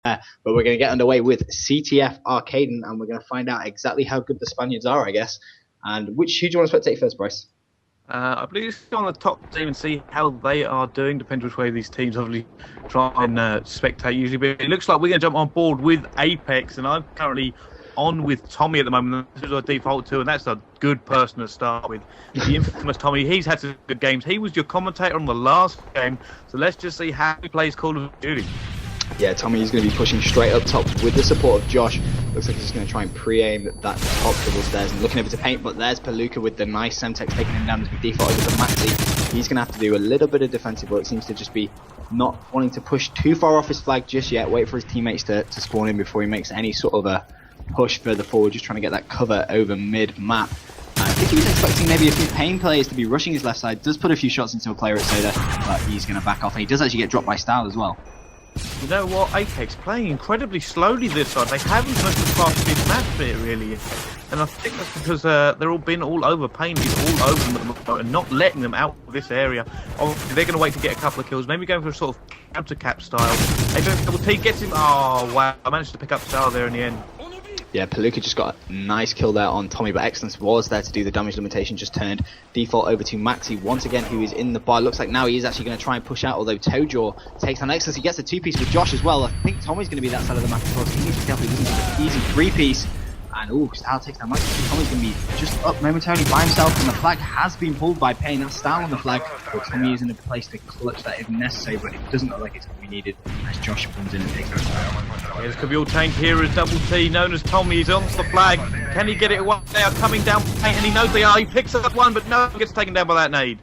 But we're going to get underway with CTF Arcaden, and we're going to find out exactly how good the Spaniards are, I guess. And who do you want to spectate first, Bryce? I believe it's on the top team and see how they are doing. Depends which way these teams obviously try and spectate usually. But it looks like we're going to jump on board with Apex, and I'm currently on with Tommy at the moment. This is our default too, and that's a good person to start with. The infamous Tommy. He's had some good games. He was your commentator on the last game, so let's just see how he plays Call of Duty. Yeah, Tommy is going to be pushing straight up top with the support of Josh. Looks like he's going to try and pre-aim that top double stairs and looking over to paint, but there's Palooka with the nice Semtex taking him down as we default over to Maxi. He's going to have to do a little bit of defensive work. Seems to just be not wanting to push too far off his flag just yet. Wait for his teammates to spawn in before he makes any sort of a push further forward, just trying to get that cover over mid-map. I think he was expecting maybe a few pain players to be rushing his left side. Does put a few shots into a player at Soda, but he's going to back off, and he does actually get dropped by Style as well. You know what, Apex playing incredibly slowly this side. They haven't moved as fast as this match bit really, and I think that's because they're all been all over Pain. He's all over them and not letting them out of this area. Obviously, they're going to wait to get a couple of kills, maybe going for a sort of counter cap style. Apex double T gets him. Oh wow! I managed to pick up Style there in the end. Yeah, Palooka just got a nice kill there on Tommy, but Excellence was there to do the damage limitation, just turned default over to Maxi once again, who is in the bar. Looks like now he is actually going to try and push out, although Tojo takes on Excellence. He gets a two-piece with Josh as well. I think Tommy's going to be that side of the map as well, so he needs to be careful he doesn't get an easy three-piece. And ooh, Style takes that Maxi. Tommy's going to be just up momentarily by himself, and the flag has been pulled by Pain. That's Style on the flag, but Tommy is in a place to clutch that if necessary, but it doesn't look like it's going to be needed as Josh comes in and takes that. Yeah, this could be all tanked here as Double T, known as Tommy. He's on the flag. Can he get it away? They are coming down Pain, and he knows they are. He picks up one, but no, he gets taken down by that nade.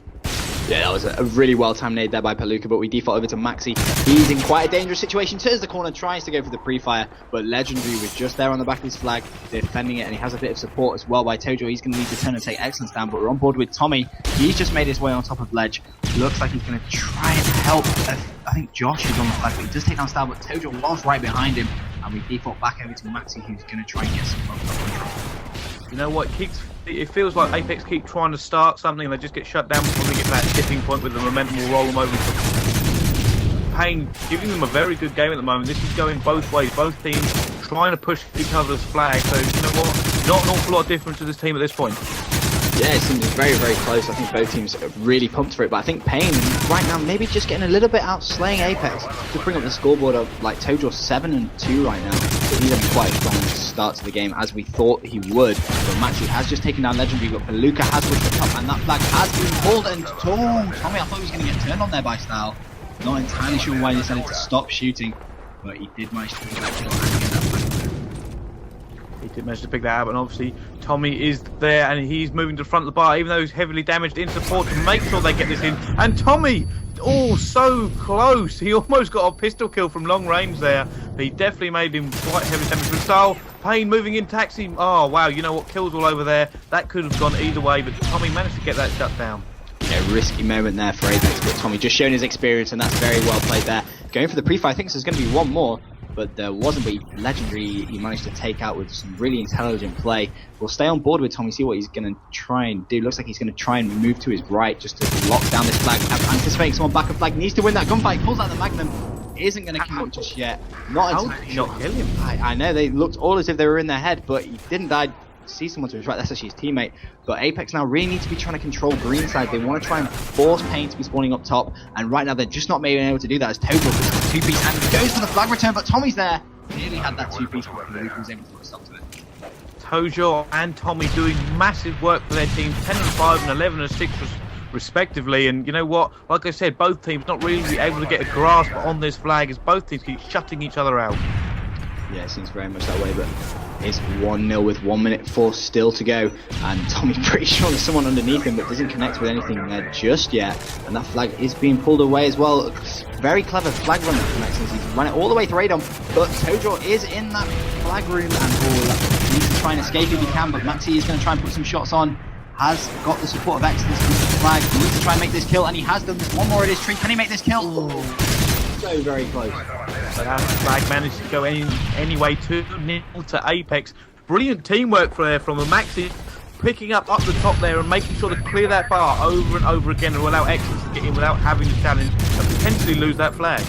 Yeah, that was a really well-timed nade there by Palooka, but we default over to Maxi. He's in quite a dangerous situation, turns the corner, tries to go for the pre-fire, but Legendary was just there on the back of his flag, defending it, and he has a bit of support as well by Tojo. He's going to need to turn and take Excellence down, but we're on board with Tommy. He's just made his way on top of Ledge. Looks like he's going to try and help. I think Josh is on the flag, but he does take down Style, but Tojo was right behind him, and we default back over to Maxi, who's going to try and get some control. You know what, it feels like Apex keep trying to start something and they just get shut down before they get to that tipping point with the momentum will roll them over. Pain giving them a very good game at the moment. This is going both ways, both teams trying to push each other's flag, so you know what, not an awful lot of difference to this team at this point. Yeah, it seems very, very close. I think both teams are really pumped for it, but I think Pain right now maybe just getting a little bit out, slaying Apex to bring up the scoreboard of like Tojo 7-2 right now. So he's having quite a strong start to the game as we thought he would. But Maxi has just taken down Legendary, but Palooka has pushed the top, and that flag has been pulled. And Tommy, I thought he was going to get turned on there by Style. Not entirely sure why he decided to stop shooting, but he did manage to get that kill and get that flag. He did manage to pick that up, and obviously Tommy is there and he's moving to the front of the bar, even though he's heavily damaged, in support to make sure they get this in. And Tommy, oh, so close. He almost got a pistol kill from long range there. He definitely made him quite heavy damage with Style. Pain moving in, taxi. Oh, wow, you know what? Kills all over there. That could have gone either way, but Tommy managed to get that shut down. Yeah, risky moment there for Apex, but Tommy just showing his experience, and that's very well played there. Going for the pre-fire, I think there's going to be one more, but there wasn't. But Legendary, he managed to take out with some really intelligent play. We'll stay on board with Tommy, see what he's going to try and do. Looks like he's going to try and move to his right just to lock down this flag. Anticipating someone back of flag, needs to win that gunfight, pulls out the Magnum. Isn't going to count just yet. How did he not kill him? I know, they looked all as if they were in their head, but he didn't die. See someone to his right, that's actually his teammate. But Apex now really need to be trying to control green side. They want to try and force Pain to be spawning up top, and right now they're just not maybe able to do that as Total puts the two-piece and goes for the flag return, but Tommy's there. Nearly had that two-piece, but he was able to put a stop to it. Tojo and Tommy doing massive work for their teams, 10-5 and 11-6 respectively. And you know what, like I said, both teams not really able to get a grasp on this flag as both teams keep shutting each other out. Yeah, it seems very much that way, but it's 1-0 with 1 minute 4 still to go, and Tommy's pretty sure there's someone underneath him, but doesn't connect with anything there just yet, and that flag is being pulled away as well. Very clever flag run from Excellence. He's run it all the way through Radon, but Tojo is in that flag room, and needs to try and escape if he can, but Maxi is going to try and put some shots on. Has got the support of Excellence with the flag. He needs to try and make this kill, and he has done this. One more at his tree. Can he make this kill? Oh, so very close. But that flag managed to go anyway, 2-0 to Apex. Brilliant teamwork from a Maxi, picking up the top there and making sure to clear that bar over and over again and allow Excellence to get in without having to challenge and potentially lose that flag.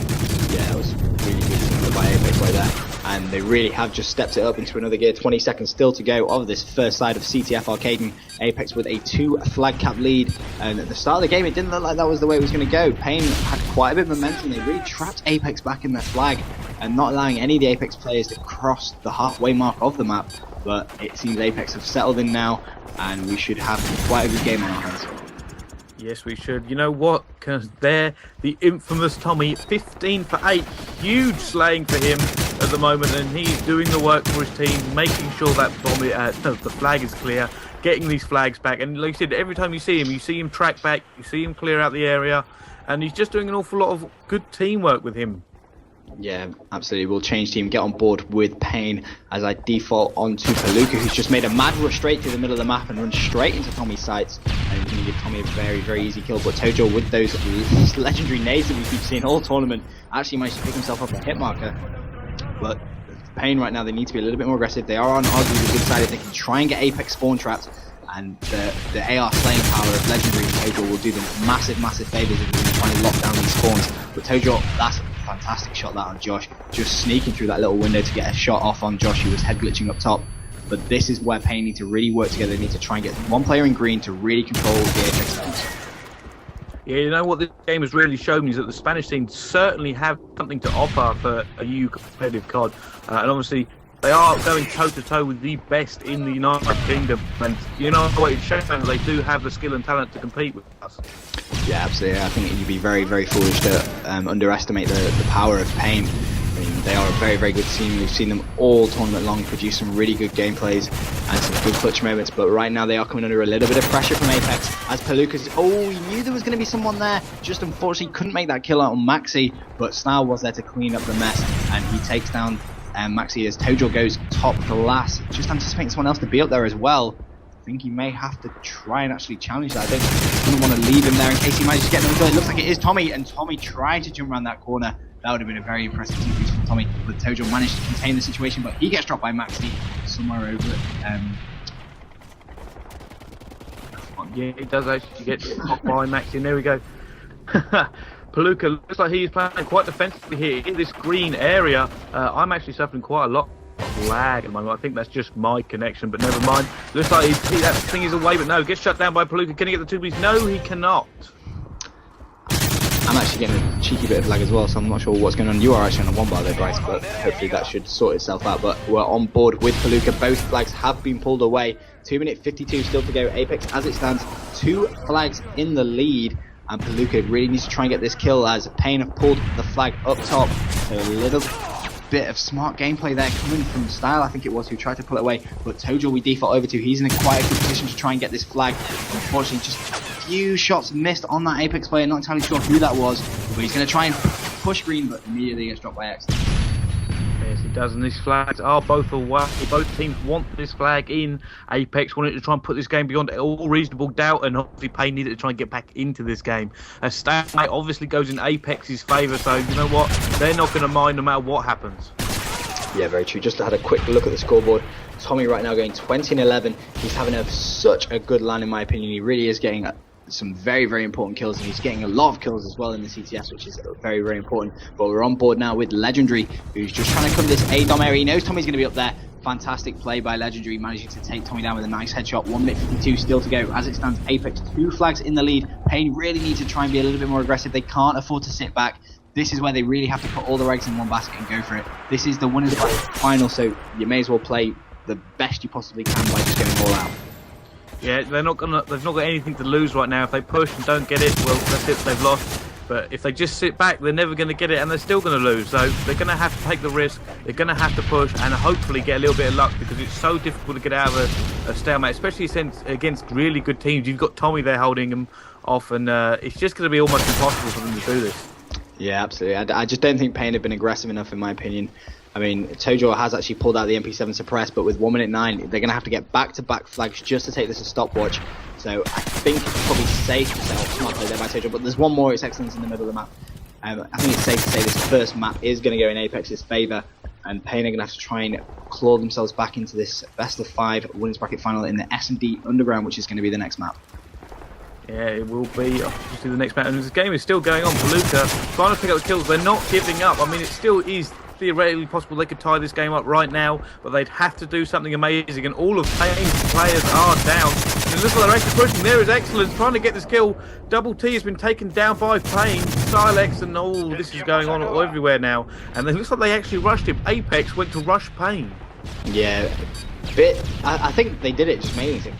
Yeah, that was really good by Apex right there. And they really have just stepped it up into another gear. 20 seconds still to go of this first side of CTF Arcading. Apex with a 2 flag cap lead. And at the start of the game, it didn't look like that was the way it was going to go. Pain had quite a bit of momentum. They really trapped Apex back in their flag and not allowing any of the Apex players to cross the halfway mark of the map. But it seems Apex have settled in now, and we should have quite a good game on our hands. Yes, we should. You know what? Because they're the infamous Tommy, 15 for 8. Huge slaying for him at the moment, and he's doing the work for his team, making sure that the flag is clear, getting these flags back. And like you said, every time you see him track back, you see him clear out the area, and he's just doing an awful lot of good teamwork with him. Yeah, absolutely. We'll change team, get on board with Pain as I default onto Palooka, who's just made a mad rush straight to the middle of the map and run straight into Tommy's sights. And he's going to give Tommy a very, very easy kill. But Tojo, with those legendary nades that we keep seeing all tournament, actually managed to pick himself up a hit marker. But Pain right now, they need to be a little bit more aggressive. They are on arguably the good side if they can try and get Apex spawn trapped. And the AR slaying power of Legendary Tojo will do them massive favours if they're trying to lock down these spawns. But Tojo, that's a fantastic shot that on Josh, just sneaking through that little window to get a shot off on Josh, who was head glitching up top. But this is where Pain need to really work together. They need to try and get one player in green to really control the Apex zones. Yeah, you know what this game has really shown me is that the Spanish team certainly have something to offer for a EU competitive COD, and obviously they are going toe-to-toe with the best in the United Kingdom, and you know what, it shows that they do have the skill and talent to compete with us. Yeah, absolutely. I think you'd be very, very foolish to underestimate the power of Pain. I mean, they are a very, very good team. We've seen them all tournament long produce some really good gameplays and some good clutch moments, but right now they are coming under a little bit of pressure from Apex as Palooka's... Oh, he knew there was going to be someone there, just unfortunately couldn't make that kill out on Maxi, but Snarl was there to clean up the mess, and he takes down Maxi as Tojo goes top glass, just anticipating someone else to be up there as well. I think he may have to try and actually challenge that. I don't want to leave him there in case he manages to get them. It looks like it is Tommy, and Tommy tried to jump around that corner. That would have been a very impressive team piece from Tommy, but Tojo managed to contain the situation, but he gets dropped by Maxi somewhere over it. Yeah, he does actually get dropped by Maxi, and there we go. Palooka looks like he's playing quite defensively here in this green area. I'm actually suffering quite a lot of lag at the moment. I think that's just my connection, but never mind. Looks like that thing is away, but no, gets shut down by Palooka. Can he get the 2 piece? No, he cannot. I'm actually getting a cheeky bit of lag as well, so I'm not sure what's going on. You are actually on the 1 bar there, Bryce, but hopefully that should sort itself out. But we're on board with Palooka. Both flags have been pulled away. 2 minute 52 still to go. Apex, as it stands, 2 flags in the lead. And Palooka really needs to try and get this kill as Pain have pulled the flag up top. So a little bit of smart gameplay there coming from Style, I think it was, who tried to pull it away. But Tojo we default over to. He's in a quite good position to try and get this flag. Unfortunately, just a few shots missed on that Apex player. Not entirely sure who that was, but he's going to try and push green, but immediately gets dropped by accident. Yes, it does, and these flags are both away. Both teams want this flag in. Apex wanted to try and put this game beyond all reasonable doubt, and obviously Pain needed to try and get back into this game. A stalemate obviously goes in Apex's favour, so you know what? They're not going to mind no matter what happens. Yeah, very true. Just had a quick look at the scoreboard. Tommy right now going 20 and 11. He's having such a good LAN in my opinion. He really is getting some very, very important kills, and he's getting a lot of kills as well in the CTS, which is very, very important. But we're on board now with Legendary, who's just trying to cover this A-dom area. He knows Tommy's going to be up there. Fantastic play by Legendary, managing to take Tommy down with a nice headshot. 1 minute 52 still to go. As it stands, Apex 2 flags in the lead. Pain really need to try and be a little bit more aggressive. They can't afford to sit back. This is where they really have to put all their eggs in one basket and go for it. This is the winners final, so you may as well play the best you possibly can by just going all out. Yeah, they've not got anything to lose right now. If they push and don't get it, well, that's it, they've lost. But if they just sit back, they're never going to get it, and they're still going to lose. So they're going to have to take the risk. They're going to have to push and hopefully get a little bit of luck, because it's so difficult to get out of a stalemate, especially since against really good teams. You've got Tommy there holding them off, and it's just going to be almost impossible for them to do this. Yeah, absolutely. I just don't think Pain have been aggressive enough, in my opinion. I mean, Tojo has actually pulled out the MP7 suppress, but with 1 minute 9, they're going to have to get back-to-back flags just to take this a stopwatch. So I think it's probably safe to say, smart play there by Tojo, but there's one more, it's excellence in the middle of the map. I think it's safe to say this first map is going to go in Apex's favour, and Pain are going to have to try and claw themselves back into this best of 5 winners bracket final in the S&D Underground, which is going to be the next map. Yeah, it will be obviously the next match, and this game is still going on. Palooka trying to pick up the kills. They're not giving up. I mean, it still is theoretically possible they could tie this game up right now, but they'd have to do something amazing, and all of Pain's players are down. And it looks like they're actually pushing. There is Excellence trying to get this kill. Double T has been taken down by Pain, Silex, and all this is going on everywhere now. And it looks like they actually rushed him. Apex went to rush Pain. Yeah, I think they did it just mainly to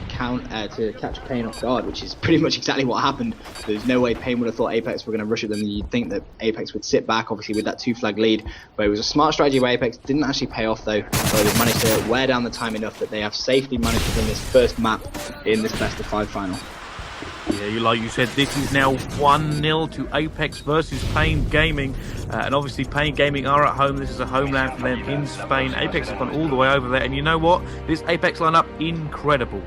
catch Pain off guard, which is pretty much exactly what happened. There's no way Pain would have thought Apex were going to rush at them. You'd think that Apex would sit back, obviously with that 2-flag lead, but it was a smart strategy by Apex. Didn't actually pay off though, so they've managed to wear down the time enough that they have safely managed to win this first map in this best of 5 final. Yeah, like you said, this is now 1-0 to Apex versus Pain Gaming. And obviously Pain Gaming are at home. This is a homeland for them in Spain. Apex have gone all the way over there. And you know what? This Apex lineup, incredible.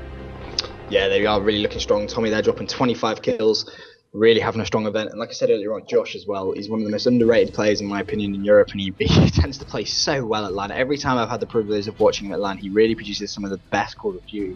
Yeah, they are really looking strong. Tommy, they're dropping 25 kills. Really having a strong event. And like I said earlier on, Josh as well, he's one of the most underrated players in my opinion in Europe, and he tends to play so well at LAN. Every time I've had the privilege of watching him at LAN, he really produces some of the best Call of Duty